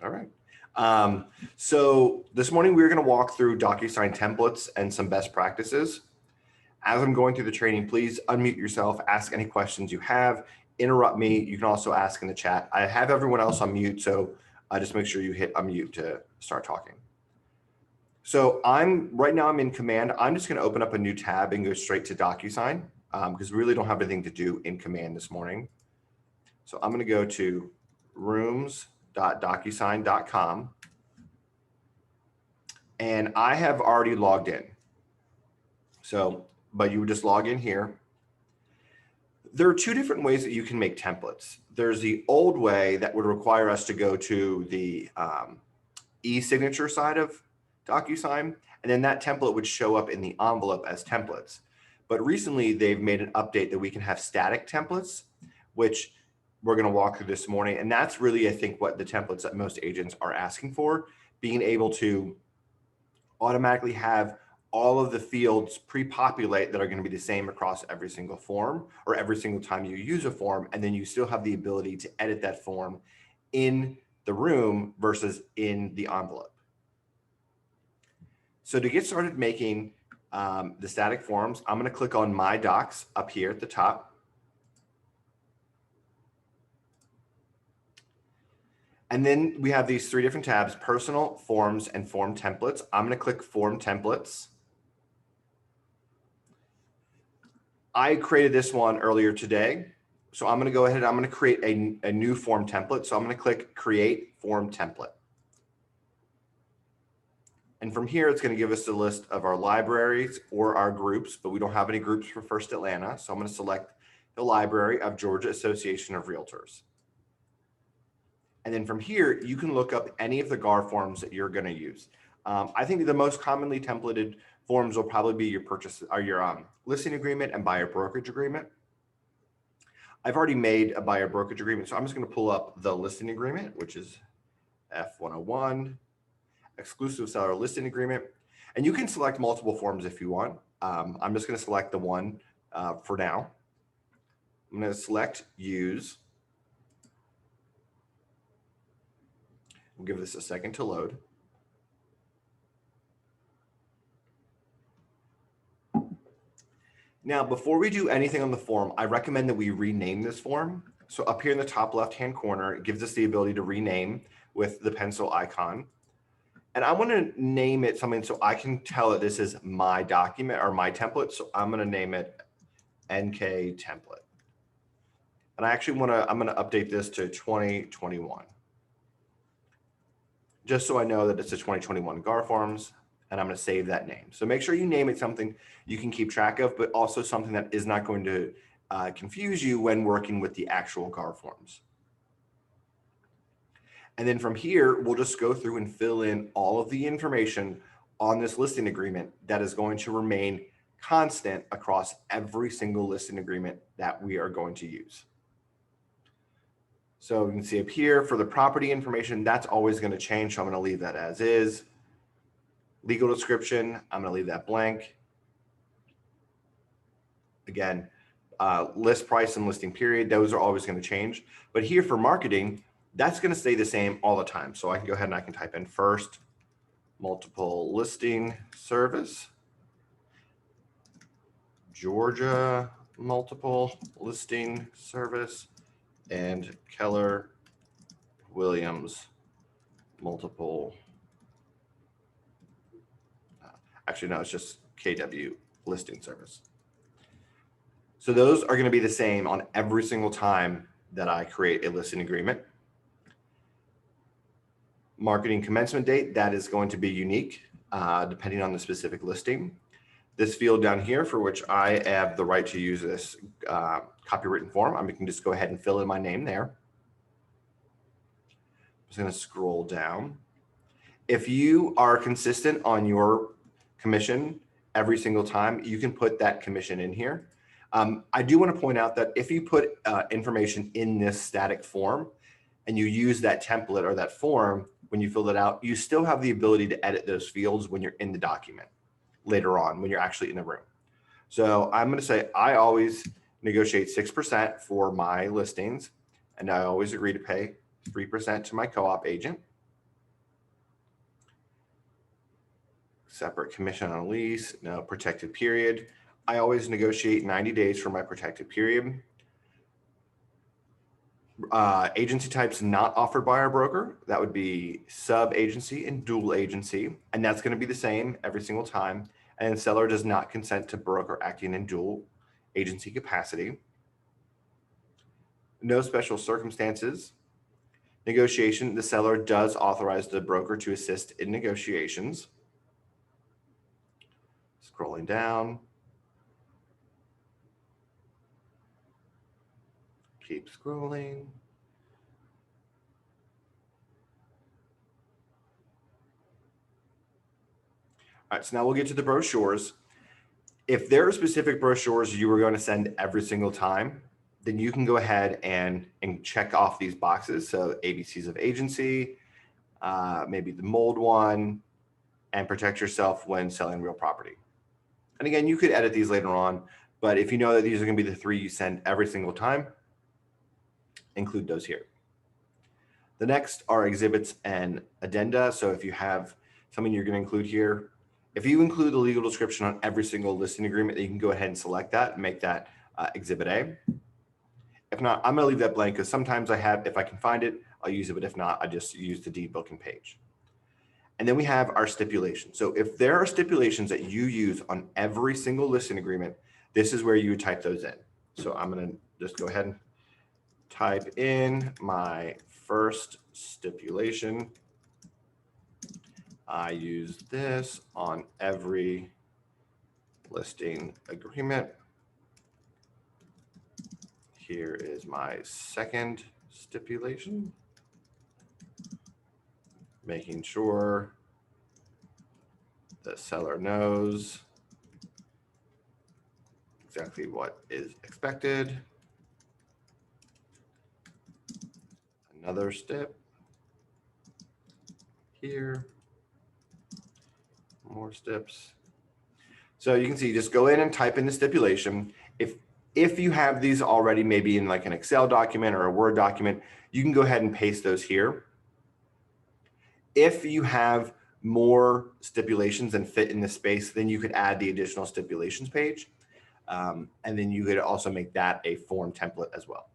All right. So this morning we're going to walk through DocuSign templates and some best practices. As I'm going through the training, please unmute yourself, ask any questions you have, interrupt me. You can also ask in the chat. I have everyone else on mute, so just make sure you hit unmute to start talking. So right now I'm in Command. I'm just going to open up a new tab and go straight to DocuSign because we really don't have anything to do in Command this morning. So I'm going to go to rooms.docusign.com. And I have already logged in. So, but you would just log in here. There are two different ways that you can make templates. There's the old way that would require us to go to the e-signature side of DocuSign, and then that template would show up in the envelope as templates. But recently they've made an update that we can have static templates, which we're going to walk through this morning. And that's really, I think, what the templates that most agents are asking for, being able to automatically have all of the fields pre-populate that are going to be the same across every single form or every single time you use a form. And then you still have the ability to edit that form in the room versus in the envelope. So to get started making the static forms, I'm going to click on My Docs up here at the top. And then we have these three different tabs: Personal, Forms, and Form Templates. I'm going to click Form Templates. I created this one earlier today. So I'm going to go ahead and I'm going to create a new form template. So I'm going to click Create Form Template. And from here, it's going to give us a list of our libraries or our groups, but we don't have any groups for First Atlanta. So I'm going to select the library of Georgia Association of Realtors. And then from here, you can look up any of the GAR forms that you're going to use. I think the most commonly templated forms will probably be your purchase or your listing agreement and buyer brokerage agreement. I've already made a buyer brokerage agreement, so I'm just going to pull up the listing agreement, which is F101, exclusive seller listing agreement. And you can select multiple forms if you want. I'm just going to select the one for now. I'm going to select Use. We'll give this a second to load. Now, before we do anything on the form, I recommend that we rename this form. So up here in the top left-hand corner, it gives us the ability to rename with the pencil icon. And I want to name it something so I can tell it this is my document or my template. So I'm going to name it NK template. And I'm going to update this to 2021. Just so I know that it's a 2021 GAR forms, and I'm going to save that name. So make sure you name it something you can keep track of, but also something that is not going to confuse you when working with the actual GAR forms. And then from here, we'll just go through and fill in all of the information on this listing agreement that is going to remain constant across every single listing agreement that we are going to use. So you can see up here for the property information, that's always going to change. So I'm going to leave that as is. Legal description, I'm going to leave that blank. Again, list price and listing period, those are always going to change. But here for marketing, that's going to stay the same all the time. So I can go ahead and I can type in first multiple listing service, Georgia multiple listing service, and Keller Williams multiple. Actually, no, it's just KW listing service. So those are going to be the same on every single time that I create a listing agreement. Marketing commencement date, that is going to be unique depending on the specific listing. This field down here for which I have the right to use this copywritten form, I can just go ahead and fill in my name there. I'm just going to scroll down. If you are consistent on your commission every single time, you can put that commission in here. I do want to point out that if you put information in this static form and you use that template or that form, when you fill it out, you still have the ability to edit those fields when you're in the document later on, when you're actually in the room. So I'm going to say I always negotiate 6% for my listings, and I always agree to pay 3% to my co-op agent. Separate commission on a lease, no protected period. I always negotiate 90 days for my protected period. Agency types not offered by our broker, that would be sub agency and dual agency, and that's going to be the same every single time. And seller does not consent to broker acting in dual agency capacity. No special circumstances. Negotiation, the seller does authorize the broker to assist in negotiations. Scrolling down. Keep scrolling. All right, so now we'll get to the brochures. If there are specific brochures you are going to send every single time, then you can go ahead and check off these boxes. So ABCs of agency, maybe the mold one, and protect yourself when selling real property. And again, you could edit these later on, but if you know that these are going to be the 3 you send every single time, include those here. The next are exhibits and addenda. So if you have something you're going to include here, if you include the legal description on every single listing agreement, you can go ahead and select that and make that exhibit A. If not, I'm going to leave that blank because sometimes I have, if I can find it, I'll use it. But if not, I just use the deed booking page. And then we have our stipulations. So if there are stipulations that you use on every single listing agreement, this is where you would type those in. So I'm going to just go ahead and type in my first stipulation. I use this on every listing agreement. Here is my second stipulation. Making sure the seller knows exactly what is expected. Another step here. More steps. So you can see, just go in and type in the stipulation. If you have these already, maybe in like an Excel document or a Word document, you can go ahead and paste those here. If you have more stipulations than fit in the space, then you could add the additional stipulations page. And then you could also make that a form template as well.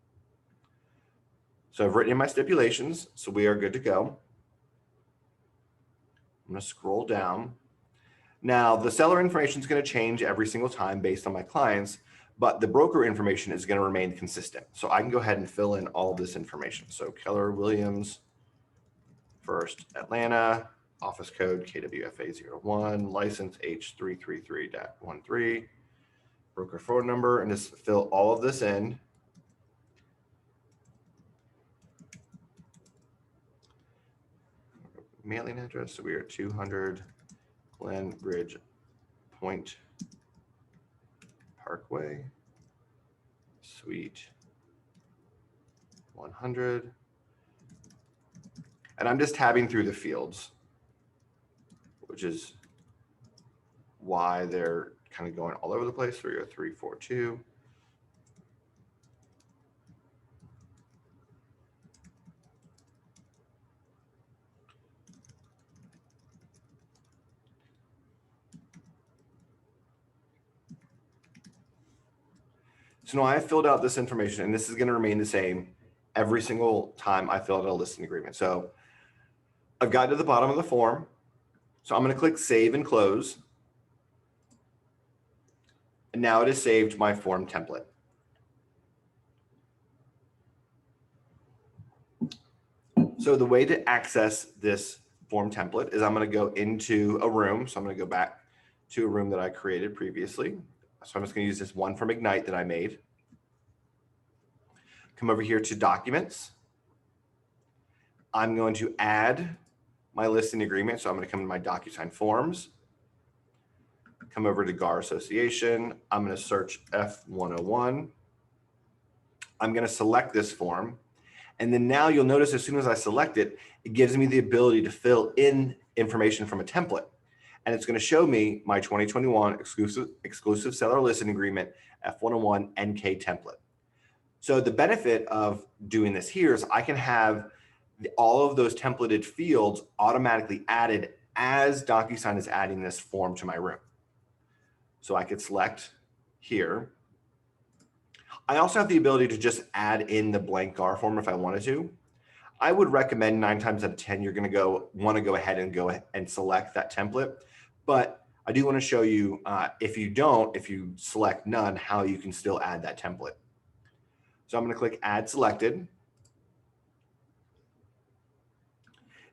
So I've written in my stipulations, so we are good to go. I'm going to scroll down. Now, the seller information is going to change every single time based on my clients, but the broker information is going to remain consistent. So I can go ahead and fill in all of this information. So Keller Williams, First Atlanta, office code KWFA01, license H333.13, broker phone number, and just fill all of this in. Mailing address, so we are 200 Glen Bridge Point Parkway, Suite 100. And I'm just tabbing through the fields, which is why they're kind of going all over the place. 30342. So now I have filled out this information, and this is going to remain the same every single time I fill out a listing agreement. So I've got to the bottom of the form. So I'm going to click Save and Close. And now it has saved my form template. So the way to access this form template is I'm going to go into a room. So I'm going to go back to a room that I created previously. So I'm just going to use this one from Ignite that I made. Come over here to Documents. I'm going to add my listing agreement. So I'm going to come to my DocuSign Forms. Come over to GAR Association. I'm going to search F101. I'm going to select this form. And then now you'll notice as soon as I select it, it gives me the ability to fill in information from a template. And it's going to show me my 2021 exclusive seller listing agreement F101 NK template. So the benefit of doing this here is I can have all of those templated fields automatically added as DocuSign is adding this form to my room. So I could select here. I also have the ability to just add in the blank GAR form if I wanted to. I would recommend 9 times out of 10, you're going to want to go ahead and select that template. But I do want to show you, if you select none, how you can still add that template. So I'm going to click Add Selected.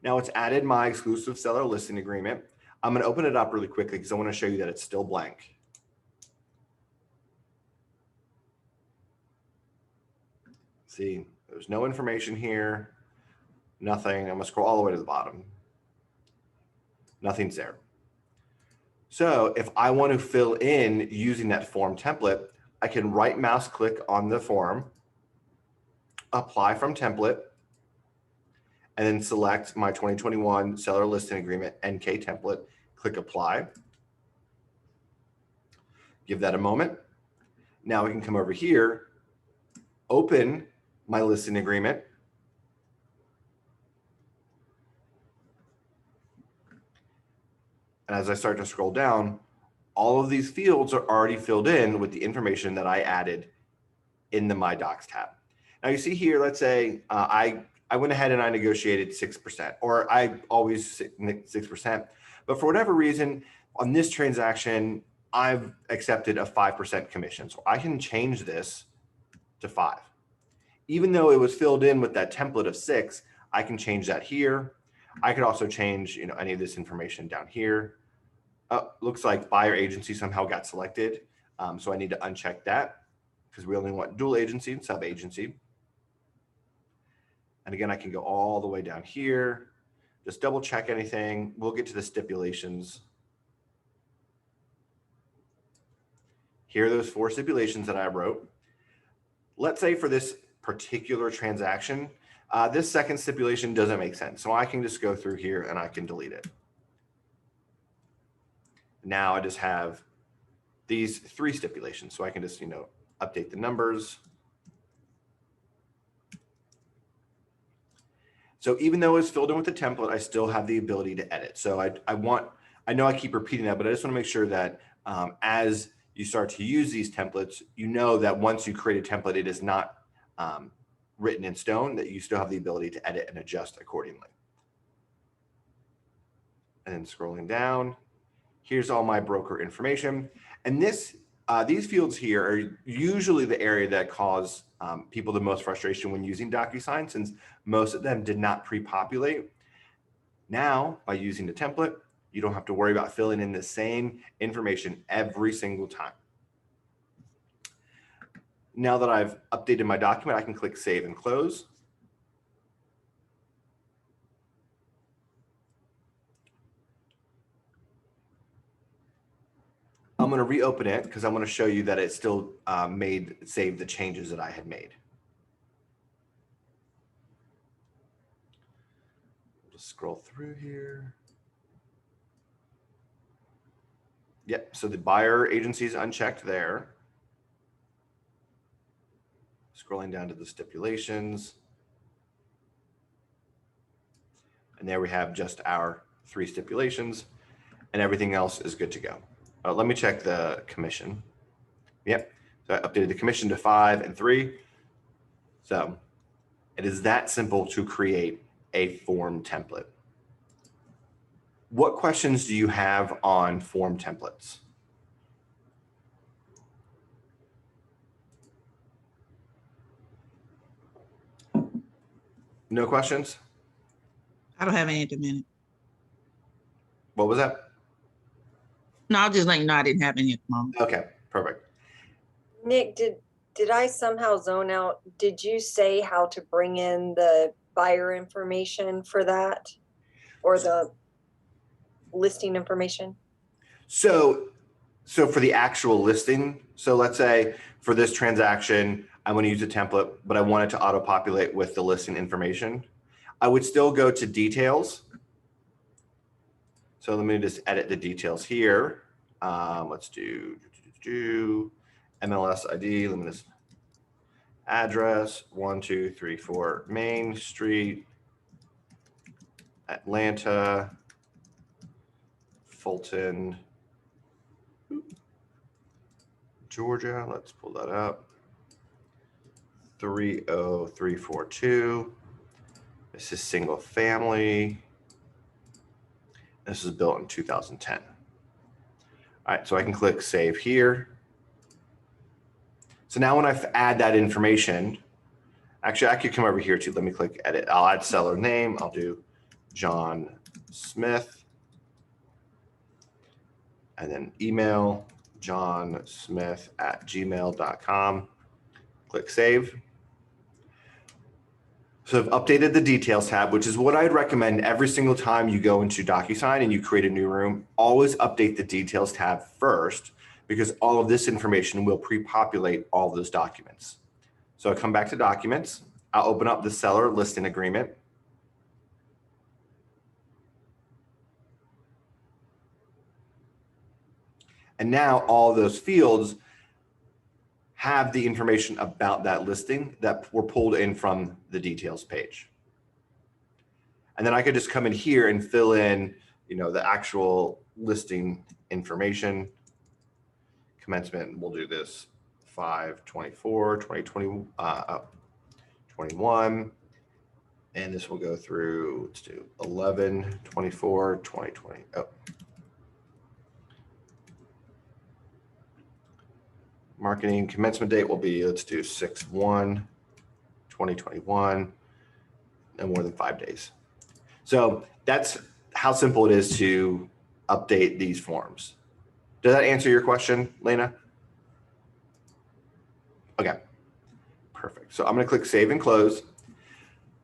Now it's added my exclusive seller listing agreement. I'm going to open it up really quickly because I want to show you that it's still blank. See, there's no information here, nothing. I'm going to scroll all the way to the bottom. Nothing's there. So if I want to fill in using that form template, I can right mouse click on the form, apply from template, and then select my 2021 seller listing agreement NK template, click apply. Give that a moment. Now we can come over here, open my listing agreement. And as I start to scroll down, all of these fields are already filled in with the information that I added in the My Docs tab. Now you see here, let's say I went ahead and I negotiated 6%, or I always 6%, but for whatever reason on this transaction, I've accepted a 5% commission. So I can change this to 5. Even though it was filled in with that template of 6, I can change that here. I could also change, any of this information down here. Looks like buyer agency somehow got selected. So I need to uncheck that because we only want dual agency and sub agency. And again, I can go all the way down here, just double check anything. We'll get to the stipulations. Here are those 4 stipulations that I wrote. Let's say for this particular transaction, this second stipulation doesn't make sense. So I can just go through here and I can delete it. Now I just have these 3 stipulations. So I can just, update the numbers. So even though it's filled in with the template, I still have the ability to edit. So I know I keep repeating that, but I just want to make sure that as you start to use these templates, that once you create a template, it is not written in stone, that you still have the ability to edit and adjust accordingly. And then scrolling down, here's all my broker information. And these fields here are usually the area that cause people the most frustration when using DocuSign, since most of them did not pre-populate. Now, by using the template, you don't have to worry about filling in the same information every single time. Now that I've updated my document, I can click Save and Close. I'm going to reopen it because I want to show you that it still saved the changes that I had made. Just scroll through here. Yep, so the buyer agency is unchecked there. Scrolling down to the stipulations. And there we have just our 3 stipulations, and everything else is good to go. Let me check the commission. Yep, so I updated the commission to 5 and 3. So it is that simple to create a form template. What questions do you have on form templates? No questions? I don't have any at the minute. What was that? No, I'll just let you know I didn't have any at the moment. Okay, perfect. Nick, did I somehow zone out? Did you say how to bring in the buyer information for that, or the listing information? So for the actual listing, so let's say for this transaction, I want to use a template, but I want it to auto-populate with the listing information. I would still go to details. So let me just edit the details here. Let's do MLS ID. Let me just address 1234 Main Street, Atlanta, Fulton, Georgia. Let's pull that up. 30342. This is single family. This is built in 2010. All right, so I can click save here. So now when I add that information, actually I could come over here too. Let me click edit. I'll add seller name. I'll do John Smith. And then email johnsmith@gmail.com. Click save. So I've updated the details tab, which is what I'd recommend every single time you go into DocuSign and you create a new room. Always update the details tab first, because all of this information will pre-populate all of those documents. So I come back to documents. I'll open up the seller listing agreement. And now all those fields have the information about that listing that were pulled in from the details page. And then I could just come in here and fill in, the actual listing information. Commencement, we'll do this 5/24/2021, and this will go through, let's do 11/24/2020. Marketing commencement date will be, let's do 6/1/2021, no more than 5 days. So that's how simple it is to update these forms. Does that answer your question, Lena? Okay, perfect. So I'm going to click save and close.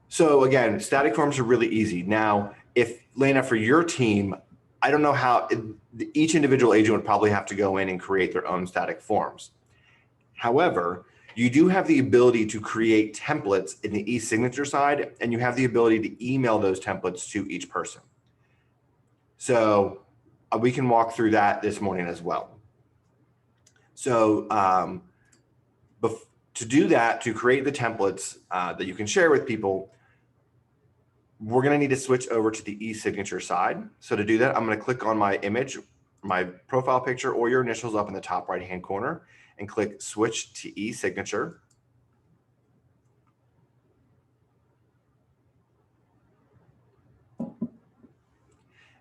So again, static forms are really easy. Now, if Lena, for your team, I don't know how each individual agent would probably have to go in and create their own static forms. However, you do have the ability to create templates in the e-signature side, and you have the ability to email those templates to each person. So we can walk through that this morning as well. So to do that, to create the templates that you can share with people, we're going to need to switch over to the e-signature side. So to do that, I'm going to click on my image, my profile picture, or your initials up in the top right-hand corner, and click switch to e-signature.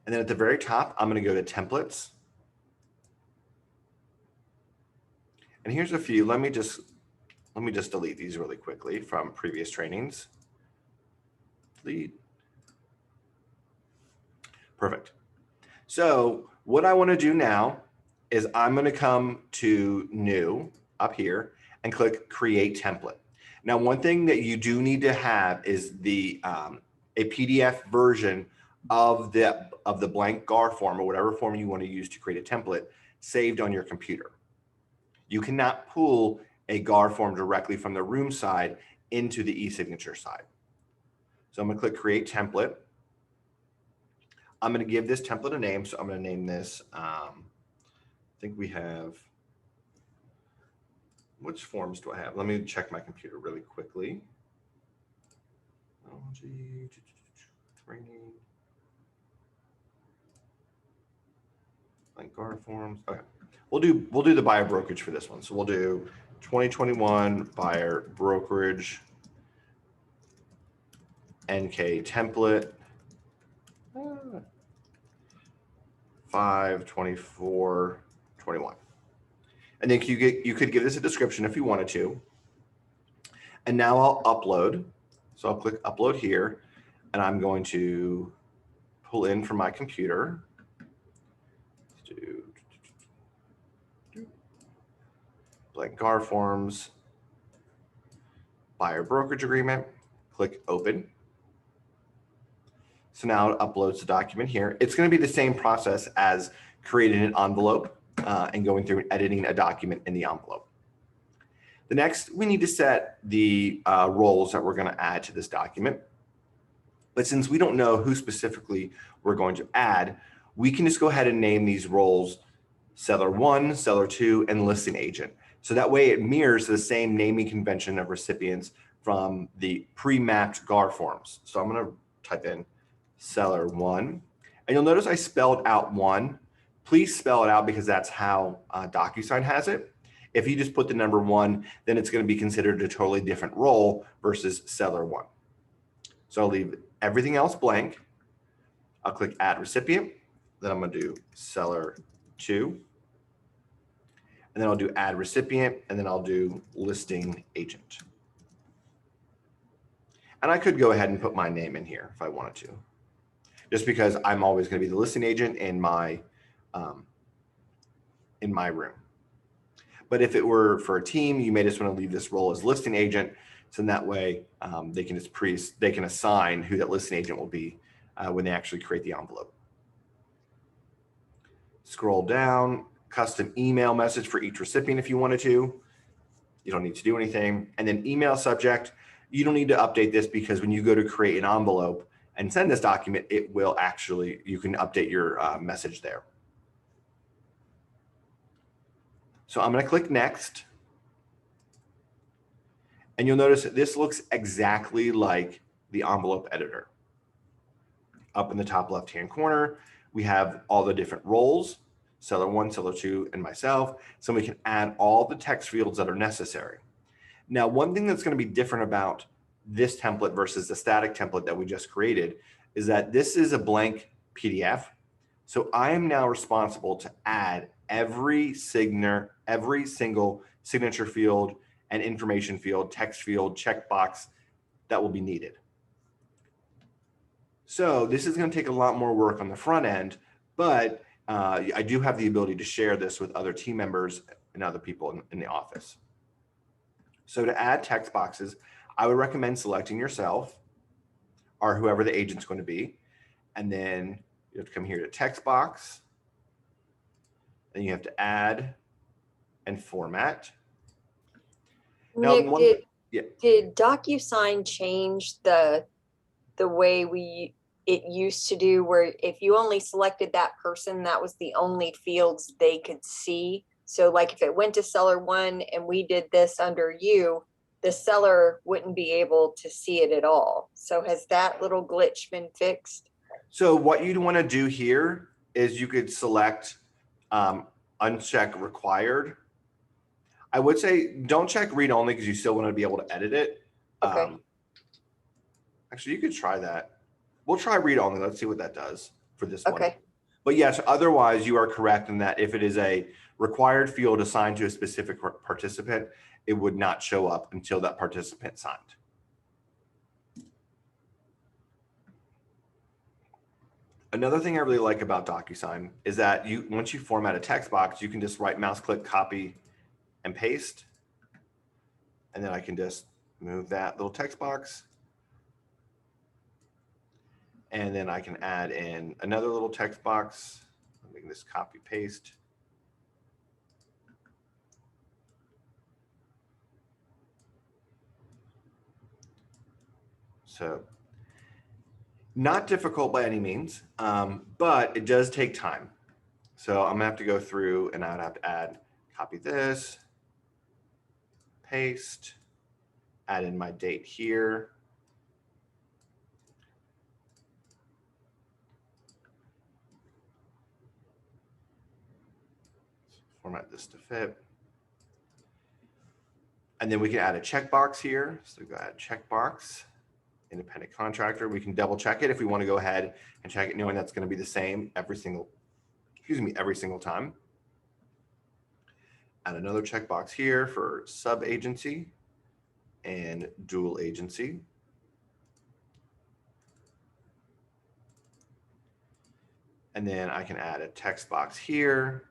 And then at the very top, I'm going to go to templates. And here's a few. Let me just delete these really quickly from previous trainings. Delete. Perfect. So what I want to do now is I'm going to come to new up here and click create template. Now, one thing that you do need to have is the a PDF version of the blank GAR form, or whatever form you want to use to create a template, saved on your computer. You cannot pull a GAR form directly from the room side into the e-signature side. So I'm going to click create template. I'm going to give this template a name. So I'm going to name this, I think we have, which forms do I have? Let me check my computer really quickly. Training. Blank GAR forms. Okay. We'll do the buyer brokerage for this one. So we'll do 2021 buyer brokerage NK template 5/24/21. And then you could give this a description if you wanted to. And now I'll upload. So I'll click upload here, and I'm going to pull in from my computer. Let's do blank GAR forms, buyer brokerage agreement, click open. So now it uploads the document here. It's going to be the same process as creating an envelope and going through and editing a document in the envelope. The next, we need to set the roles that we're going to add to this document. But since we don't know who specifically we're going to add, we can just go ahead and name these roles Seller 1, Seller 2, and Listing Agent. So that way it mirrors the same naming convention of recipients from the pre-mapped GAR forms. So I'm going to type in Seller 1, and you'll notice I spelled out 1 please spell it out because that's how DocuSign has it. If you just put the number 1, then it's going to be considered a totally different role versus seller 1. So I'll leave everything else blank. I'll click add recipient. Then I'm going to do seller 2. And then I'll do add recipient, and then I'll do listing agent. And I could go ahead and put my name in here if I wanted to, just because I'm always going to be the listing agent in my room. But if it were for a team, you may just want to leave this role as listing agent. So in that way, they can assign who that listing agent will be when they actually create the envelope. Scroll down, custom email message for each recipient if you wanted to. You don't need to do anything. And then email subject, you don't need to update this because when you go to create an envelope and send this document, it will actually, you can update your message there. So I'm going to click next. And you'll notice that this looks exactly like the envelope editor. Up in the top left-hand corner, we have all the different roles, seller 1, seller 2, and myself. So we can add all the text fields that are necessary. Now, one thing that's going to be different about this template versus the static template that we just created is that this is a blank PDF. So I am now responsible to add every single signature field and information field, text field, checkbox that will be needed. So this is going to take a lot more work on the front end, but I do have the ability to share this with other team members and other people in the office. So to add text boxes, I would recommend selecting yourself or whoever the agent's going to be. And then you have to come here to text box. Then you have to add and format. Now, Nick, did DocuSign change the way it used to do, where if you only selected that person, that was the only fields they could see? So like if it went to seller 1 and we did this under you, the seller wouldn't be able to see it at all. So has that little glitch been fixed? So what you'd want to do here is you could select uncheck required. I would say don't check read only because you still want to be able to edit it. Okay. Actually, you could try that. We'll try read only. Let's see what that does for this one. Okay. But yes, otherwise you are correct in that if it is a required field assigned to a specific participant, it would not show up until that participant signed. Another thing I really like about DocuSign is that once you format a text box, you can just right mouse click, copy and paste. And then I can just move that little text box. And then I can add in another little text box. We can just copy paste. So not difficult by any means, but it does take time. So I'm gonna have to go through and I'd have to add, copy this, paste, add in my date here. Format this to fit. And then we can add a checkbox here. So go ahead, checkbox, independent contractor. We can double check it if we want to go ahead and check it, knowing that's going to be the same every single time. Add another checkbox here for sub agency and dual agency. And then I can add a text box here.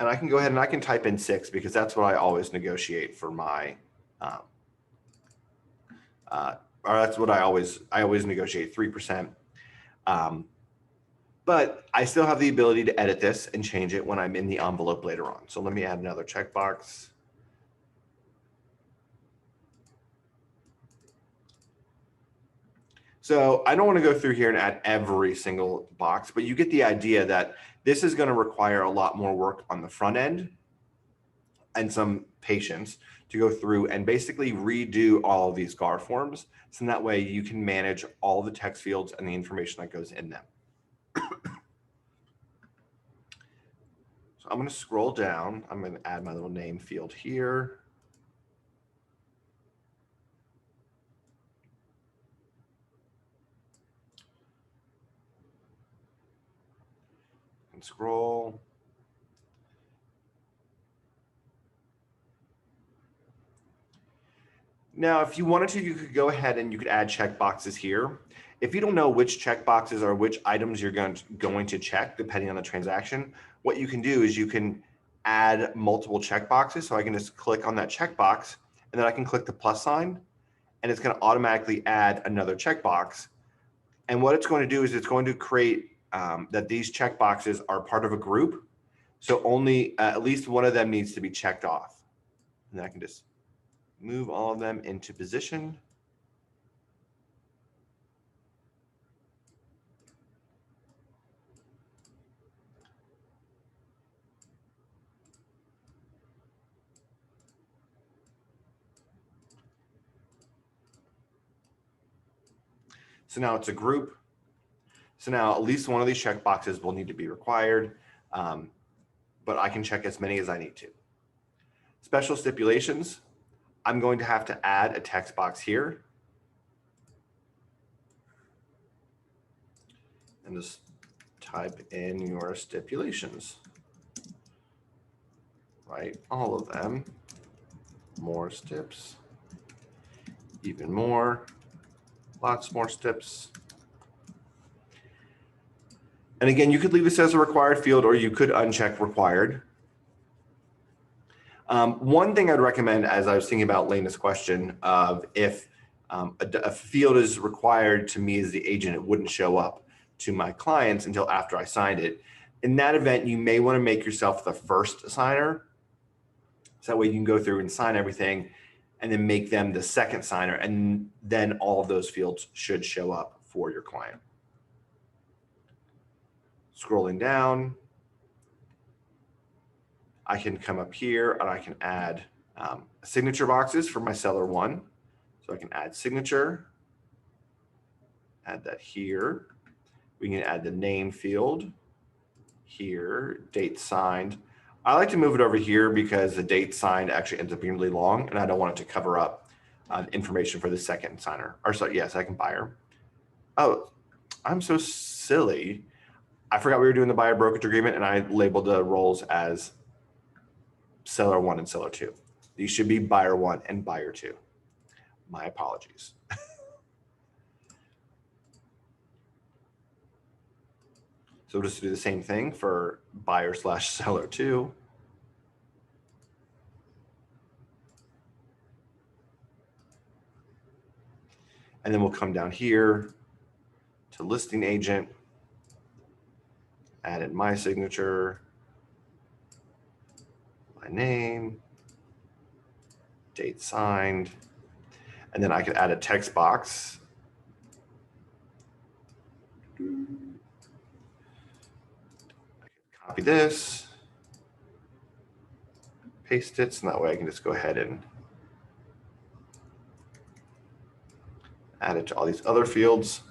And I can go ahead and I can type in 6 because that's what I always negotiate for my, or that's what I always negotiate 3%. But I still have the ability to edit this and change it when I'm in the envelope later on. So let me add another checkbox. So I don't want to go through here and add every single box, but you get the idea that this is going to require a lot more work on the front end and some patience to go through and basically redo all of these GAR forms. So that way you can manage all the text fields and the information that goes in them. So I'm going to scroll down. I'm going to add my little name field here. And scroll. Now, if you wanted to, you could go ahead and you could add checkboxes here. If you don't know which checkboxes or which items you're going to check, depending on the transaction, what you can do is you can add multiple checkboxes. So I can just click on that checkbox, and then I can click the plus sign, and it's going to automatically add another checkbox. And what it's going to do is it's going to create that these checkboxes are part of a group. So only at least one of them needs to be checked off. And then I can just move all of them into position. So now it's a group. So now at least one of these checkboxes will need to be required, but I can check as many as I need to. Special stipulations, I'm going to have to add a text box here. And just type in your stipulations, right? All of them, more steps, even more, lots more steps. And again, you could leave this as a required field or you could uncheck required. One thing I'd recommend, as I was thinking about Lena's question of if a field is required to me as the agent, it wouldn't show up to my clients until after I signed it. In that event, you may want to make yourself the first signer. So that way you can go through and sign everything and then make them the second signer. And then all of those fields should show up for your client. Scrolling down, I can come up here and I can add signature boxes for my seller one. So I can add signature, add that here. We can add the name field here, date signed. I like to move it over here because the date signed actually ends up being really long and I don't want it to cover up information for the second signer. Or so, yeah, second buyer. Oh, I'm so silly. I forgot we were doing the buyer brokerage agreement and I labeled the roles as seller one and seller two. These should be buyer one and buyer two. My apologies. So just do the same thing for buyer slash seller two. And then we'll come down here to listing agent, add in my signature, my name, date signed, and then I can add a text box. Copy this, paste it, so that way I can just go ahead and add it to all these other fields.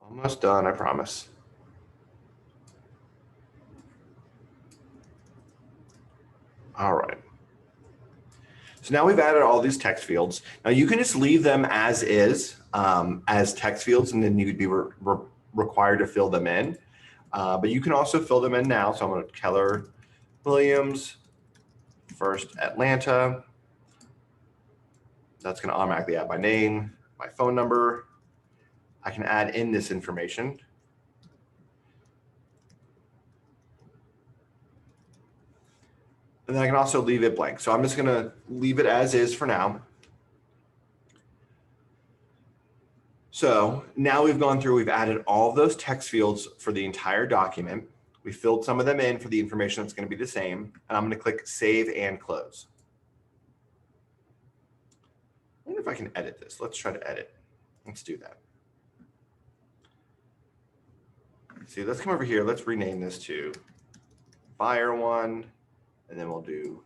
Almost done, I promise. All right. So now we've added all these text fields. Now you can just leave them as is, as text fields, and then you'd be required to fill them in. But you can also fill them in now. So I'm going to Keller Williams, First Atlanta. That's going to automatically add my name, my phone number. I can add in this information. And then I can also leave it blank. So I'm just going to leave it as is for now. So now we've gone through, we've added all of those text fields for the entire document. We filled some of them in for the information that's going to be the same. And I'm going to click Save and Close. I wonder if I can edit this. Let's try to edit. Let's do that. See, let's come over here. Let's rename this to Buyer 1, and then we'll do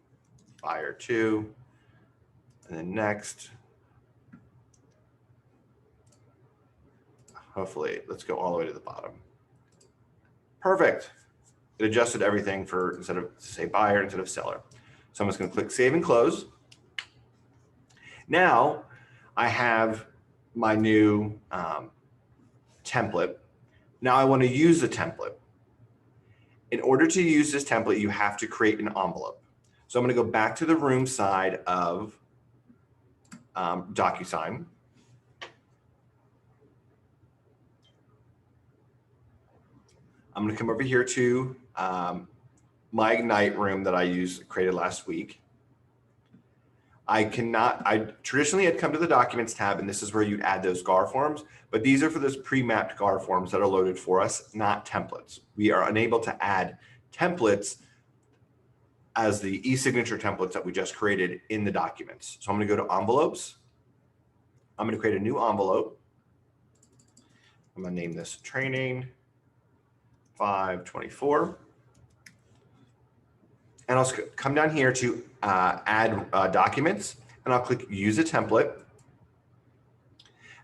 Buyer 2, and then next. Hopefully, let's go all the way to the bottom. Perfect. It adjusted everything for instead of say buyer instead of seller. So I'm just going to click Save and Close. Now I have my new template. Now I want to use the template. In order to use this template, you have to create an envelope. So I'm going to go back to the room side of DocuSign. I'm going to come over here to my Ignite room that I created last week. I traditionally had come to the Documents tab, and this is where you'd add those GAR forms, but these are for those pre-mapped GAR forms that are loaded for us, not templates. We are unable to add templates as the e-signature templates that we just created in the documents. So I'm going to go to Envelopes. I'm going to create a new envelope. I'm going to name this Training 524. And I'll come down here to add documents, and I'll click Use a Template.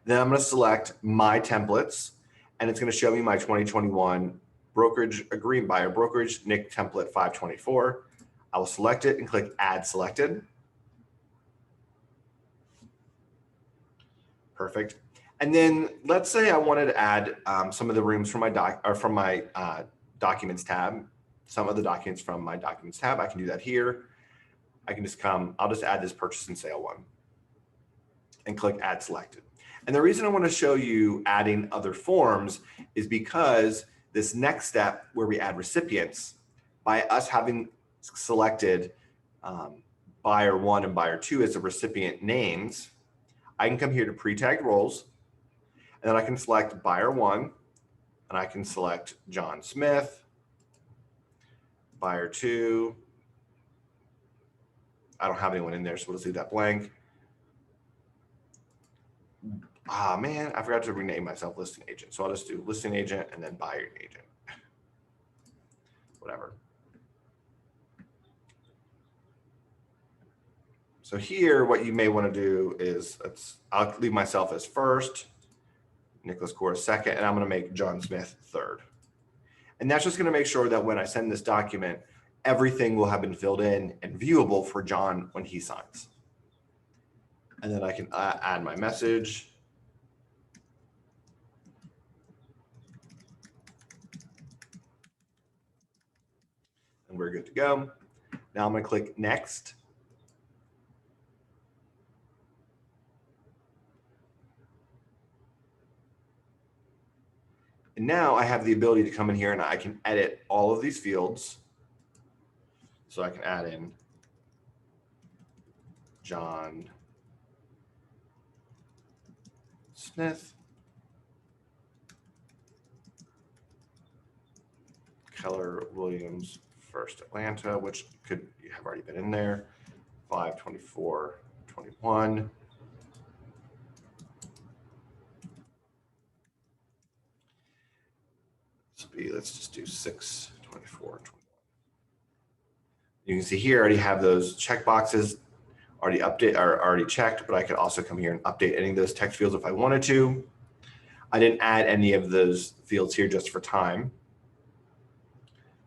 Then I'm going to select My Templates, and it's going to show me my 2021 brokerage agreement buyer brokerage NIC template 524. I will select it and click Add Selected. Perfect. And then let's say I wanted to add some of the rooms from my Documents tab, some of the documents from my Documents tab. I can do that here. I can just I'll just add this purchase and sale one and click Add Selected. And the reason I want to show you adding other forms is because this next step where we add recipients, by us having selected Buyer 1 and Buyer 2 as the recipient names, I can come here to pre-tagged roles, and then I can select Buyer 1, and I can select John Smith. Buyer 2, I don't have anyone in there, so we'll just leave that blank. Ah, man, I forgot to rename myself listing agent. So I'll just do listing agent and then buyer agent. Whatever. So here, what you may want to do is, I'll leave myself as first, Nicholas Core second, and I'm going to make John Smith third. And that's just going to make sure that when I send this document, everything will have been filled in and viewable for John when he signs. And then I can add my message. And we're good to go. Now I'm going to click Next. And now I have the ability to come in here and I can edit all of these fields. So I can add in John Smith, Keller Williams, First Atlanta, which could have already been in there, 5/24/21. Let's just do 6/24/21. You can see here I already have those checkboxes already checked, but I could also come here and update any of those text fields if I wanted to. I didn't add any of those fields here just for time.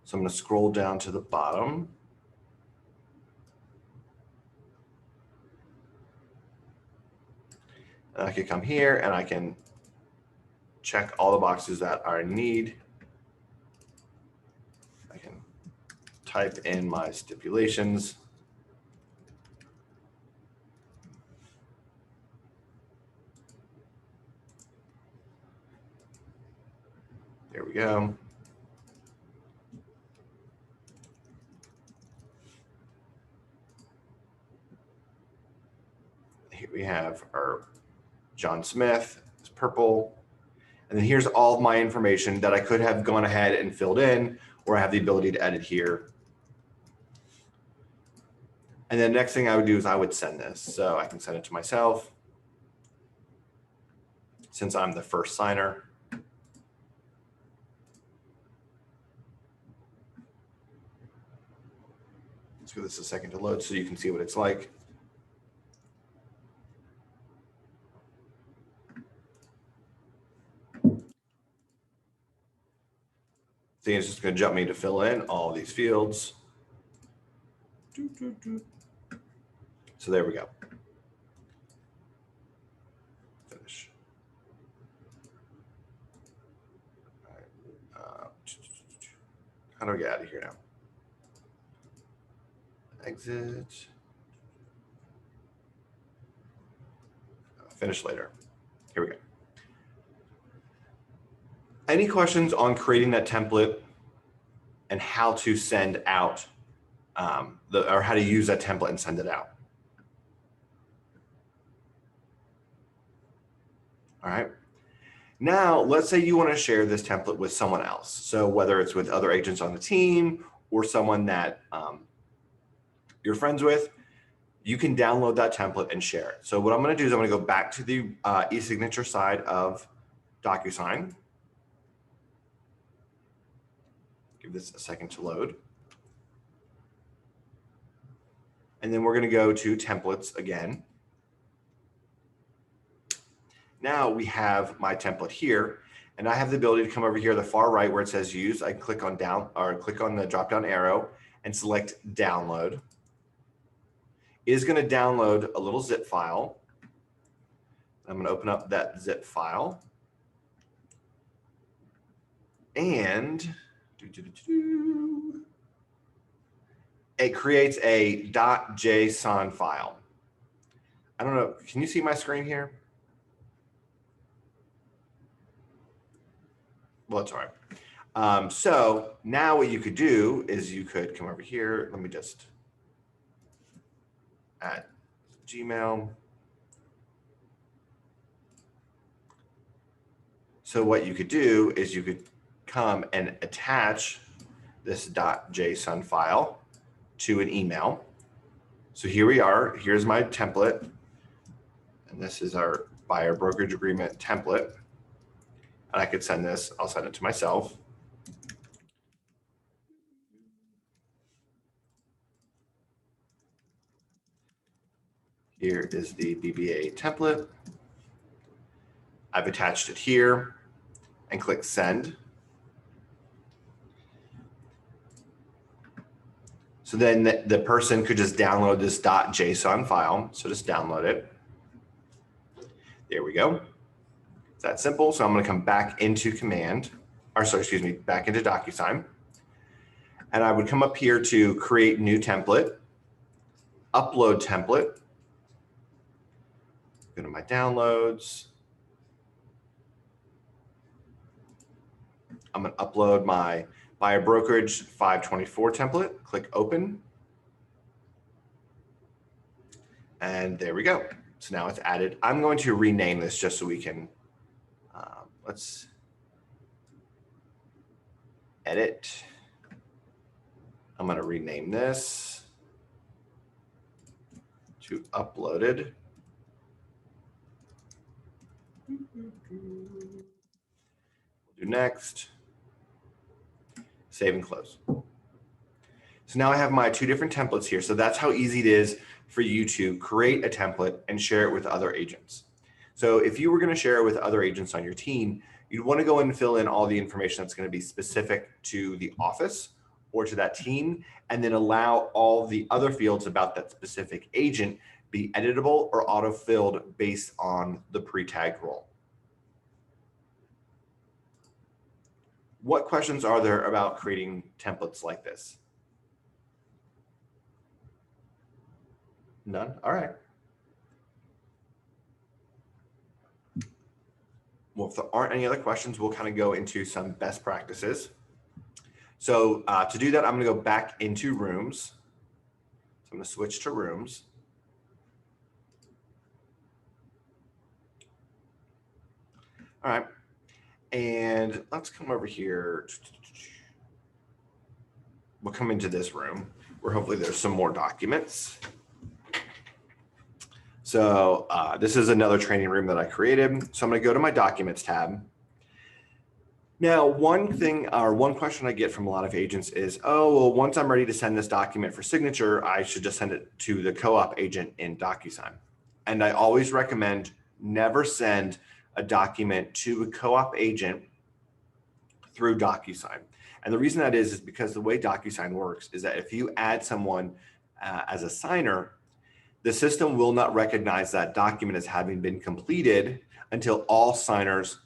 So I'm going to scroll down to the bottom. And I can come here and I can check all the boxes that I need. I can type in my stipulations. There we go. Here we have our John Smith, purple. And then here's all of my information that I could have gone ahead and filled in, or I have the ability to edit here. And then next thing I would do is I would send this. So I can send it to myself since I'm the first signer. Let's give this a second to load so you can see what it's like. See, it's just going to jump me to fill in all these fields. So there we go. Finish. All right. How do I get out of here now? Exit. Finish later. Here we go. Any questions on creating that template and how to send out or how to use that template and send it out? All right. Now, let's say you want to share this template with someone else. So whether it's with other agents on the team or someone that you're friends with, you can download that template and share it. So what I'm going to do is I'm going to go back to the e-signature side of DocuSign. Give this a second to load. And then we're going to go to templates again. Now we have my template here, and I have the ability to come over here to the far right where it says use. I click on down or click on the drop down arrow and select download. It is going to download a little zip file. I'm going to open up that zip file. And it creates a .json file. I don't know. Can you see my screen here? Well, it's all right. So now what you could do is you could come over here. Let me just add Gmail. So what you could do is you could come and attach this .json file to an email. So here we are. Here's my template. And this is our buyer brokerage agreement template. And I could send this. I'll send it to myself. Here is the BBA template. I've attached it here and click send. So then the person could just download this .json file. So just download it. There we go. It's that simple. So I'm going to come back into back into DocuSign. And I would come up here to create new template, upload template. Go to my downloads. I'm going to upload my buyer brokerage 524 template. Click open. And there we go. So now it's added. I'm going to rename this just so we can, let's edit. I'm going to rename this to uploaded. We'll do next. Save and close. So now I have my two different templates here. So that's how easy it is for you to create a template and share it with other agents. So if you were going to share it with other agents on your team, you'd want to go in and fill in all the information that's going to be specific to the office or to that team, and then allow all the other fields about that specific agent be editable or auto-filled based on the pre-tagged role. What questions are there about creating templates like this? None? All right. Well, if there aren't any other questions, we'll kind of go into some best practices. So to do that, I'm going to go back into Rooms. So I'm going to switch to Rooms. All right. And let's come over here. We'll come into this room where hopefully there's some more documents. So this is another training room that I created. So I'm going to go to my documents tab. Now, one thing or one question I get from a lot of agents is, oh, well, once I'm ready to send this document for signature, I should just send it to the co-op agent in DocuSign. And I always recommend never send a document to a co-op agent through DocuSign. And the reason that is because the way DocuSign works is that if you add someone as a signer, the system will not recognize that document as having been completed until all signers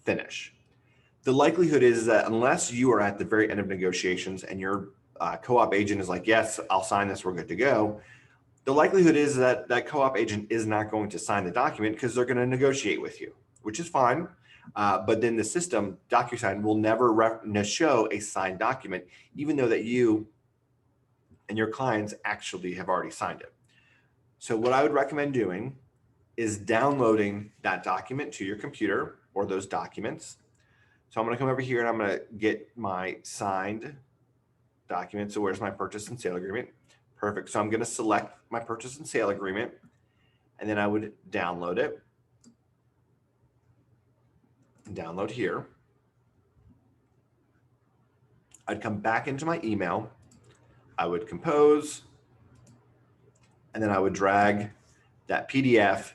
finish. The likelihood is that unless you are at the very end of negotiations and your co-op agent is like, yes, I'll sign this, we're good to go. The likelihood is that that co-op agent is not going to sign the document because they're going to negotiate with you, which is fine. But then the system, DocuSign, will never show a signed document, even though that you and your clients actually have already signed it. So what I would recommend doing is downloading that document to your computer or those documents. So I'm going to come over here and I'm going to get my signed document. So where's my purchase and sale agreement? Perfect. So I'm going to select my purchase and sale agreement, and then I would download it. Download here. I'd come back into my email. I would compose, and then I would drag that PDF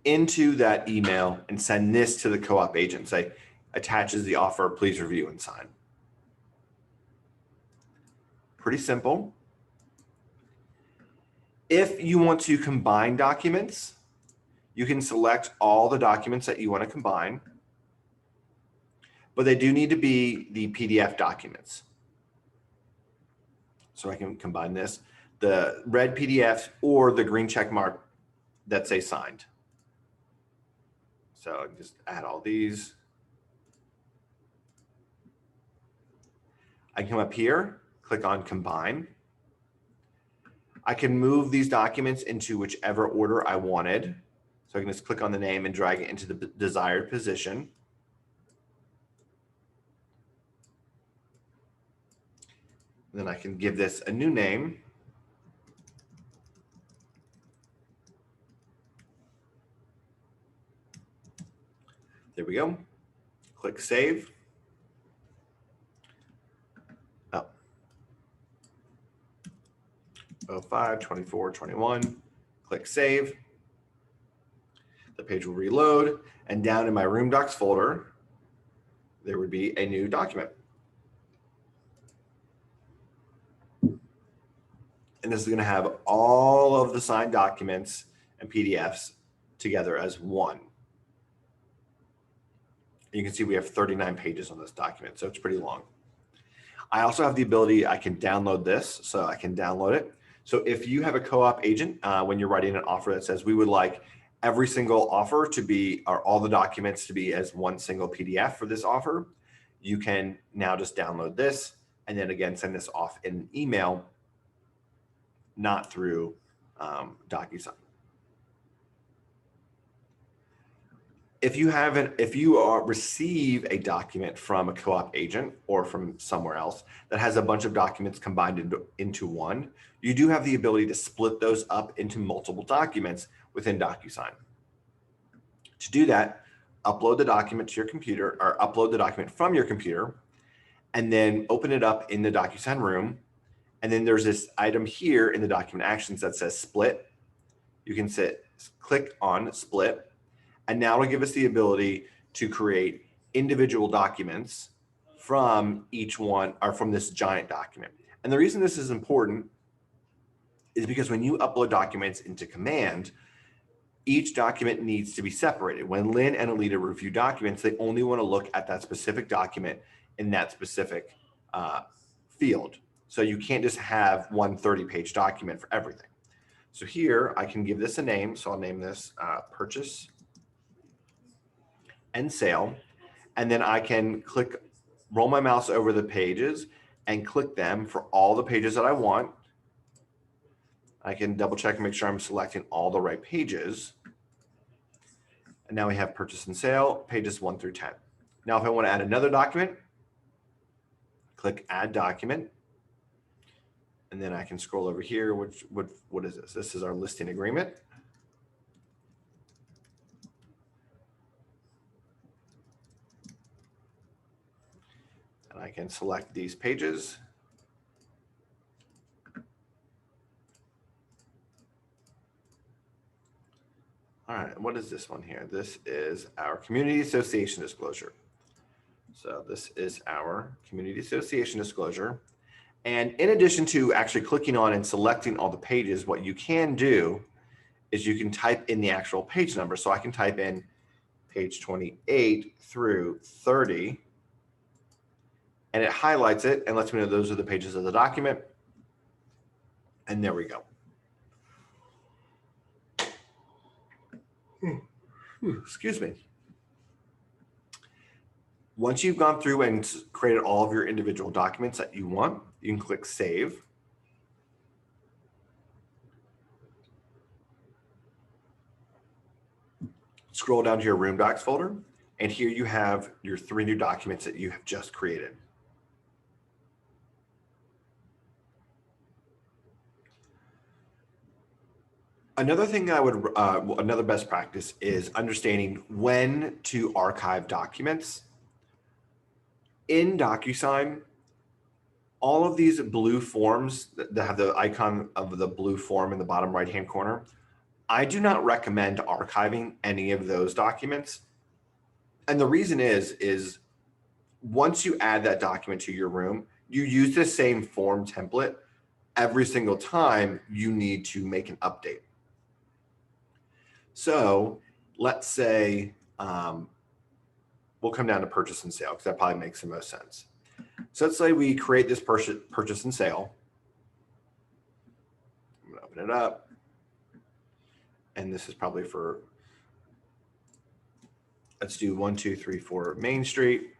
into that email and send this to the co-op agent. Say, attaches the offer, please review and sign. Pretty simple. If you want to combine documents, you can select all the documents that you want to combine, but they do need to be the PDF documents. So I can combine this, the red PDFs or the green check mark that say signed. So just add all these. I can come up here, click on combine. I can move these documents into whichever order I wanted. So I can just click on the name and drag it into the desired position. And then I can give this a new name. There we go. Click save. Oh. 05, 24, 21. Click save. The page will reload, and down in my Room Docs folder, there would be a new document. And this is going to have all of the signed documents and PDFs together as one. You can see we have 39 pages on this document, so it's pretty long. I also have the ability, I can download this, so I can download it. So if you have a co-op agent, when you're writing an offer that says we would like every single offer to be, or all the documents to be as one single PDF for this offer, you can now just download this and then again send this off in an email, not through DocuSign. If you receive a document from a co-op agent or from somewhere else that has a bunch of documents combined into one, you do have the ability to split those up into multiple documents within DocuSign. To do that, upload the document to your computer, or upload the document from your computer, and then open it up in the DocuSign room. And then there's this item here in the document actions that says split. You can click on split. And now it'll give us the ability to create individual documents from each one, or from this giant document. And the reason this is important is because when you upload documents into Command, each document needs to be separated. When Lynn and Alita review documents, they only want to look at that specific document in that specific field. So you can't just have one 30-page document for everything. So here I can give this a name. So I'll name this purchase and sale, and then I can roll my mouse over the pages and click them for all the pages that I want. I can double check and make sure I'm selecting all the right pages. And now we have purchase and sale, pages 1 through 10. Now, if I want to add another document, click add document. And then I can scroll over here, what is this? This is our listing agreement. And I can select these pages. All right, what is this one here? This is our community association disclosure. So this is our community association disclosure. And in addition to actually clicking on and selecting all the pages, what you can do is you can type in the actual page number. So I can type in page 28 through 30, and it highlights it and lets me know those are the pages of the document. And there we go. Excuse me. Once you've gone through and created all of your individual documents that you want, you can click Save. Scroll down to your Room Docs folder, and here you have your 3 new documents that you have just created. Another thing I would, another best practice is understanding when to archive documents. In DocuSign, all of these blue forms that have the icon of the blue form in the bottom right-hand corner, I do not recommend archiving any of those documents. And the reason is once you add that document to your room, you use the same form template every single time you need to make an update. So let's say we'll come down to purchase and sale because that probably makes the most sense. So let's say we create this purchase and sale. I'm going to open it up. And this is probably for, let's do 1, 2, 3, 4 Main Street.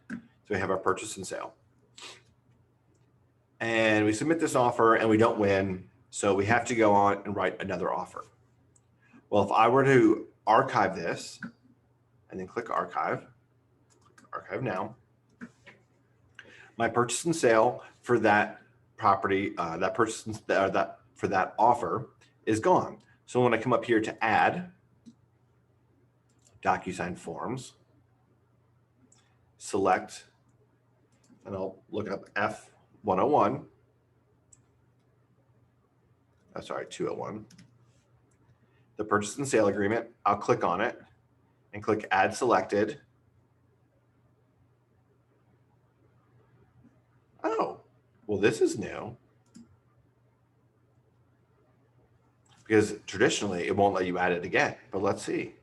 So we have our purchase and sale. And we submit this offer and we don't win. So we have to go on and write another offer. Well, if I were to archive this and then click archive now, my purchase and sale for that property, for that offer is gone. So when I come up here to add DocuSign forms, select, and I'll look up F101. Oh, sorry, 201. The purchase and sale agreement, I'll click on it and click add selected. Oh, well, this is new. Because traditionally it won't let you add it again, but let's see.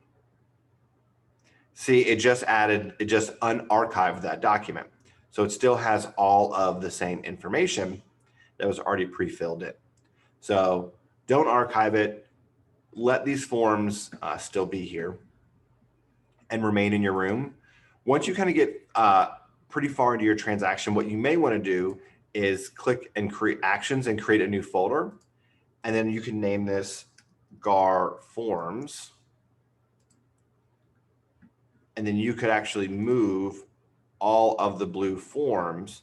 See, it just unarchived that document. So it still has all of the same information that was already pre-filled in. So don't archive it. Let these forms still be here and remain in your room. Once you kind of get pretty far into your transaction, what you may want to do is click and create actions and create a new folder. And then you can name this GAR Forms. And then you could actually move all of the blue forms.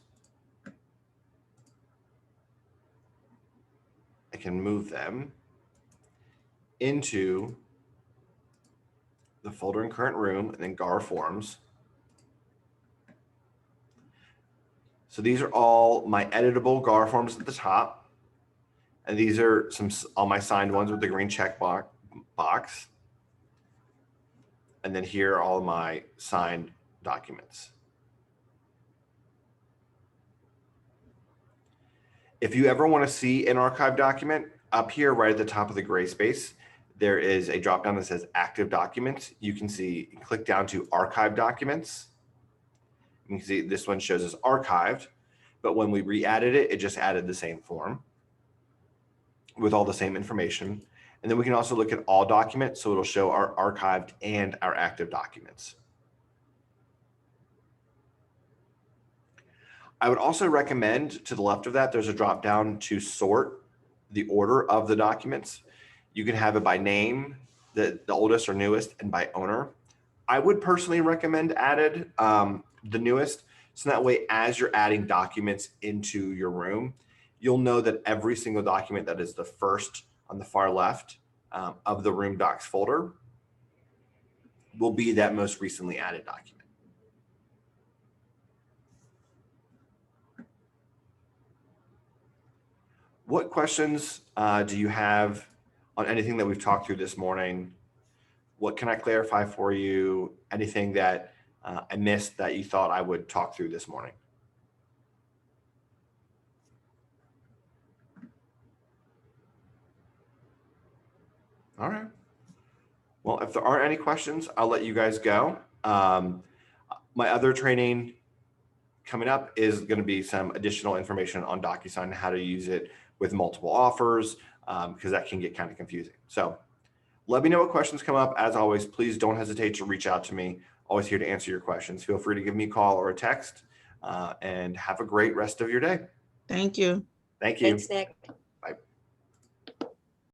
I can move them into the folder in current room and then GAR Forms. So these are all my editable GAR forms at the top. And these are all my signed ones with the green check box. And then here are all of my signed documents. If you ever want to see an archive document, up here right at the top of the gray space, there is a drop down that says active documents. You can click down to archive documents. You can see this one shows as archived, but when we re-added it, it just added the same form with all the same information. And then we can also look at all documents. So it'll show our archived and our active documents. I would also recommend to the left of that, there's a drop down to sort the order of the documents. You can have it by name, the oldest or newest, and by owner. I would personally recommend added the newest. So that way, as you're adding documents into your room, you'll know that every single document that is the first on the far left of the room docs folder will be that most recently added document. What questions do you have on anything that we've talked through this morning? What can I clarify for you? Anything that I missed that you thought I would talk through this morning? All right. Well, if there aren't any questions, I'll let you guys go. My other training coming up is going to be some additional information on DocuSign, how to use it with multiple offers, because that can get kind of confusing. So let me know what questions come up. As always, please don't hesitate to reach out to me. Always here to answer your questions. Feel free to give me a call or a text, and have a great rest of your day. Thank you. Thank you. Thanks, Nick.